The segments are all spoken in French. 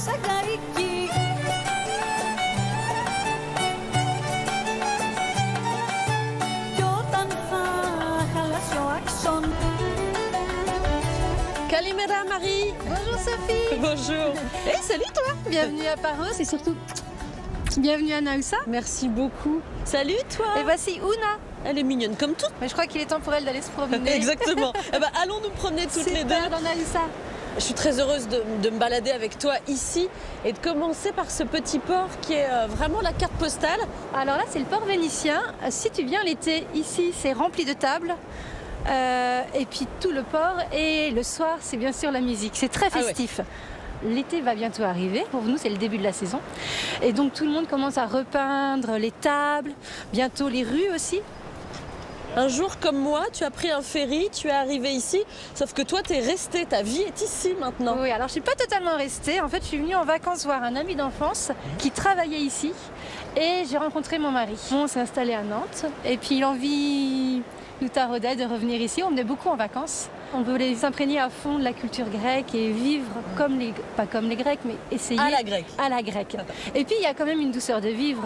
σαγαρική. Κι όταν θα χαλάσει ο άξον. Kalimera Marie. Bonjour Sophie. Bonjour. Hey, salut toi. Bienvenue à Paros et surtout bienvenue à Naoussa. Merci beaucoup. Salut toi. Et voici Ouna. Elle est mignonne comme tout. Mais je crois qu'il est temps pour elle d'aller se promener. Exactement. Eh ben, allons nous promener toutes les deux. Dans Naoussa. Je suis très heureuse de me balader avec toi ici et de commencer par ce petit port qui est vraiment la carte postale. Alors là, c'est le port vénitien. Si tu viens l'été, ici, c'est rempli de tables. Et puis tout le port. Et le soir, c'est bien sûr la musique. C'est très festif. L'été va bientôt arriver. Pour nous, c'est le début de la saison. Et donc, tout le monde commence à repeindre les tables, bientôt les rues aussi. Un jour comme moi, tu as pris un ferry, tu es arrivé ici, sauf que toi, tu es resté, ta vie est ici maintenant. Oui, alors je ne suis pas totalement restée. En fait, je suis venue en vacances voir un ami d'enfance qui travaillait ici. Et j'ai rencontré mon mari. On s'est installé à Nantes. Et puis l'envie nous taraudait de revenir ici. On venait beaucoup en vacances. On voulait s'imprégner à fond de la culture grecque et vivre comme pas comme les Grecs, mais essayer À la grecque. À la grecque. Et puis il y a quand même une douceur de vivre.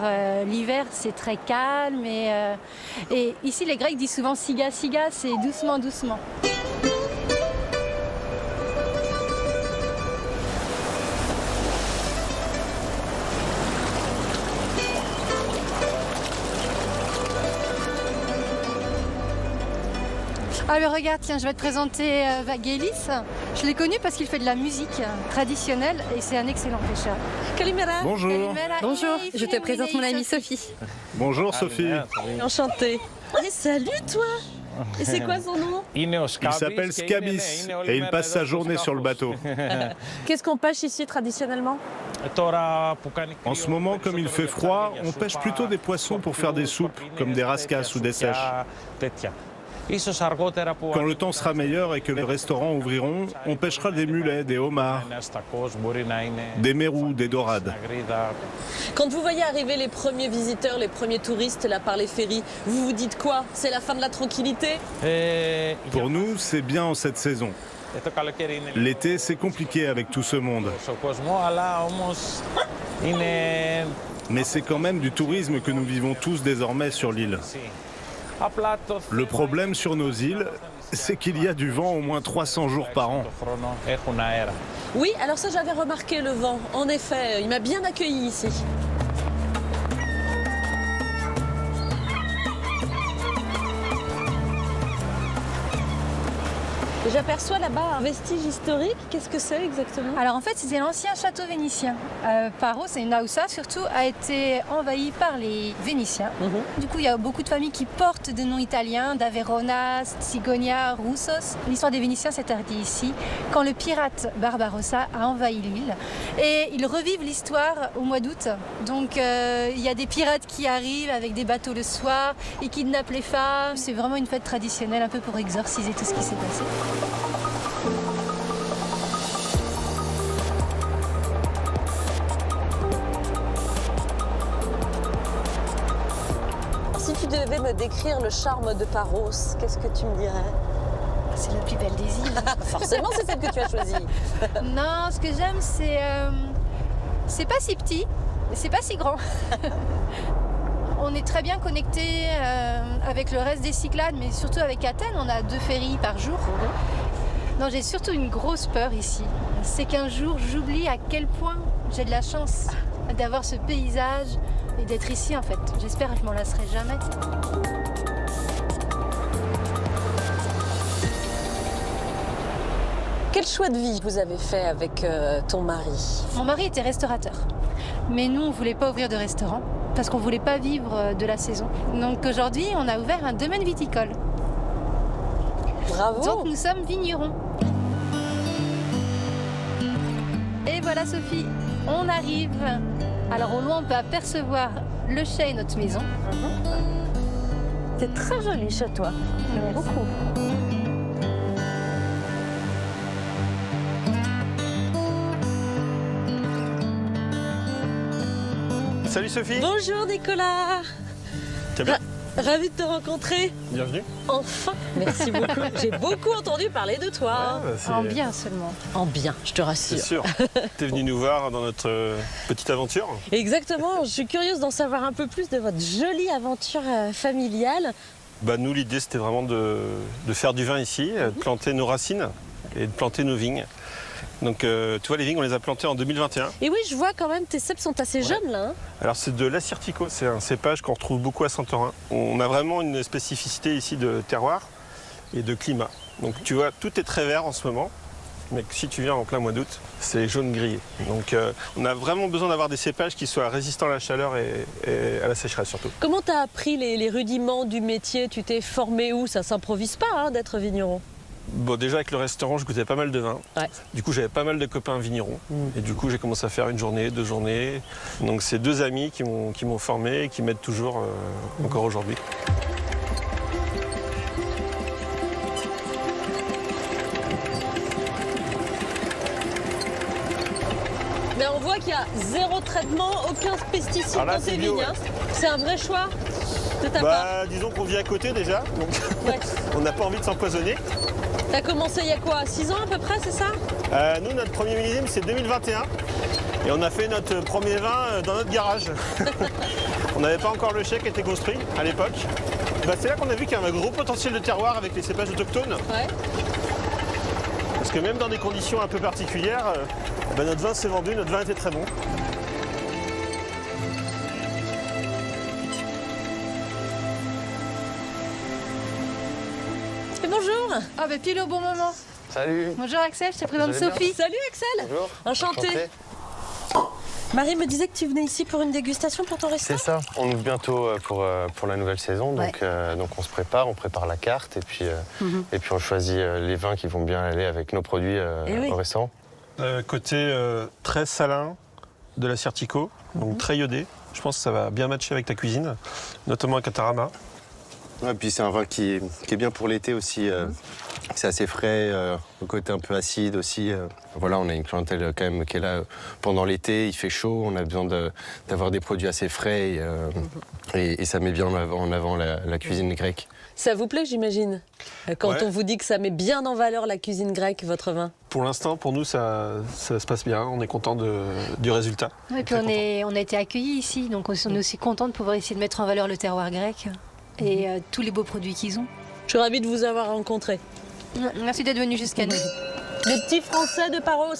L'hiver, c'est très calme. Et ici, les Grecs disent souvent siga, siga, c'est doucement, doucement. Alors regarde, tiens, je vais te présenter Vagelis. Je l'ai connu parce qu'il fait de la musique traditionnelle et c'est un excellent pêcheur. Kalimera. Bonjour. Bonjour, je te présente mon amie Sophie. Bonjour Sophie. Enchantée. Et salut toi. Et c'est quoi son nom? Il s'appelle Skabis et il passe sa journée sur le bateau. Qu'est-ce qu'on pêche ici traditionnellement? En ce moment, comme il fait froid, on pêche plutôt des poissons pour faire des soupes, comme des rascasses ou des sèches. Quand le temps sera meilleur et que les restaurants ouvriront, on pêchera des mulets, des homards, des mérous, des dorades. Quand vous voyez arriver les premiers visiteurs, les premiers touristes là par les ferries, vous vous dites quoi? C'est la fin de la tranquillité? Pour nous, c'est bien en cette saison. L'été, c'est compliqué avec tout ce monde. Mais c'est quand même du tourisme que nous vivons tous désormais sur l'île. Le problème sur nos îles, c'est qu'il y a du vent au moins 300 jours par an. Oui, alors ça j'avais remarqué le vent. En effet, il m'a bien accueilli ici. J'aperçois là-bas un vestige historique. Qu'est-ce que c'est exactement? Alors en fait, c'est l'ancien château vénitien. Paros et Naoussa surtout a été envahi par les Vénitiens. Du coup, il y a beaucoup de familles qui portent des noms italiens, d'Averona, Sigonia, Roussos. L'histoire des Vénitiens s'est arrêtée ici, quand le pirate Barbarossa a envahi l'île. Et ils revivent l'histoire au mois d'août. Donc il y a des pirates qui arrivent avec des bateaux le soir, ils kidnappent les femmes. C'est vraiment une fête traditionnelle, un peu pour exorciser tout ce qui s'est passé. Si tu devais me décrire le charme de Paros, qu'est-ce que tu me dirais? C'est la plus belle des îles. Forcément, c'est celle que tu as choisie. Non, ce que j'aime, c'est pas si petit, mais c'est pas si grand. On est très bien connecté avec le reste des Cyclades, mais surtout avec Athènes. On a 2 ferries par jour. Non, j'ai surtout une grosse peur ici. C'est qu'un jour, j'oublie à quel point j'ai de la chance d'avoir ce paysage et d'être ici, en fait. J'espère que je m'en lasserai jamais. Quel choix de vie vous avez fait avec ton mari? Mon mari était restaurateur. Mais nous, on ne voulait pas ouvrir de restaurant parce qu'on ne voulait pas vivre de la saison. Donc aujourd'hui, on a ouvert un domaine viticole. Bravo! Donc nous sommes vignerons. Et voilà Sophie, on arrive. Alors au loin, on peut apercevoir le chai et notre maison. C'est très joli chez toi. J'aime beaucoup. Salut Sophie. Bonjour Nicolas. Tu vas bien? Ravie de te rencontrer. Bienvenue. Enfin, merci beaucoup. J'ai beaucoup entendu parler de toi. En bien seulement. En bien, je te rassure. C'est sûr. T'es venu nous voir dans notre petite aventure. Exactement, je suis curieuse d'en savoir un peu plus de votre jolie aventure familiale. Bah, nous, l'idée, c'était vraiment de faire du vin ici, de planter nos racines et de planter nos vignes. Donc, tu vois, les vignes, on les a plantées en 2021. Et oui, je vois quand même, tes cèpes sont assez jeunes là. Hein. Alors, c'est de l'Assyrtiko, c'est un cépage qu'on retrouve beaucoup à Santorin. On a vraiment une spécificité ici de terroir et de climat. Donc, tu vois, tout est très vert en ce moment. Mais si tu viens en plein mois d'août, c'est jaune-gris. Donc on a vraiment besoin d'avoir des cépages qui soient résistants à la chaleur et à la sécheresse surtout. Comment tu as appris les rudiments du métier? Tu t'es formé où? Ça s'improvise pas hein, d'être vigneron. Bon, déjà avec le restaurant, je goûtais pas mal de vin. Ouais. Du coup, j'avais pas mal de copains vignerons. Et du coup, j'ai commencé à faire une journée, 2 journées. Donc c'est 2 amis qui m'ont formé et qui m'aident toujours encore aujourd'hui. Mais on voit qu'il y a 0 traitement, aucun pesticide Alors là, dans tes c'est bio, vignes. Hein. C'est un vrai choix de ta part. Bah, disons qu'on vit à côté déjà, donc Ouais. on n'a pas envie de s'empoisonner. T'as commencé il y a quoi? 6 ans à peu près, c'est ça? Nous, notre premier millésime, c'est 2021. Et on a fait notre premier vin dans notre garage. On n'avait pas encore le chai qui était construit à l'époque. Bah, c'est là qu'on a vu qu'il y avait un gros potentiel de terroir avec les cépages autochtones. Ouais. Parce que même dans des conditions un peu particulières, bah, notre vin s'est vendu, notre vin était très bon. Et bonjour. Ah bah pile au bon moment. Salut. Bonjour Axel, je te présente Vous allez bien Sophie. Salut Axel. Bonjour. Enchantée. Enchanté. Marie me disait que tu venais ici pour une dégustation pour ton C'est restaurant. ça. On ouvre bientôt pour la nouvelle saison. Donc, donc on se prépare, on prépare la carte et puis on choisit les vins qui vont bien aller avec nos produits oui. au restaurant. Côté très salin de la Certico, donc très iodé. Je pense que ça va bien matcher avec ta cuisine, notamment à Catarama. Ouais, puis c'est un vin qui est bien pour l'été aussi. C'est assez frais, au côté un peu acide aussi. Voilà, on a une clientèle quand même qui est là pendant l'été, il fait chaud, on a besoin d'avoir des produits assez frais et ça met bien en avant la cuisine grecque. Ça vous plaît, j'imagine, quand Ouais. on vous dit que ça met bien en valeur la cuisine grecque, votre vin? Pour l'instant, pour nous, ça se passe bien. On est content du résultat. Et puis on a été accueillis ici, donc on est aussi content de pouvoir essayer de mettre en valeur le terroir grec et tous les beaux produits qu'ils ont. Je suis ravie de vous avoir rencontré. Merci d'être venu jusqu'à nous. Les petits Français de Paros.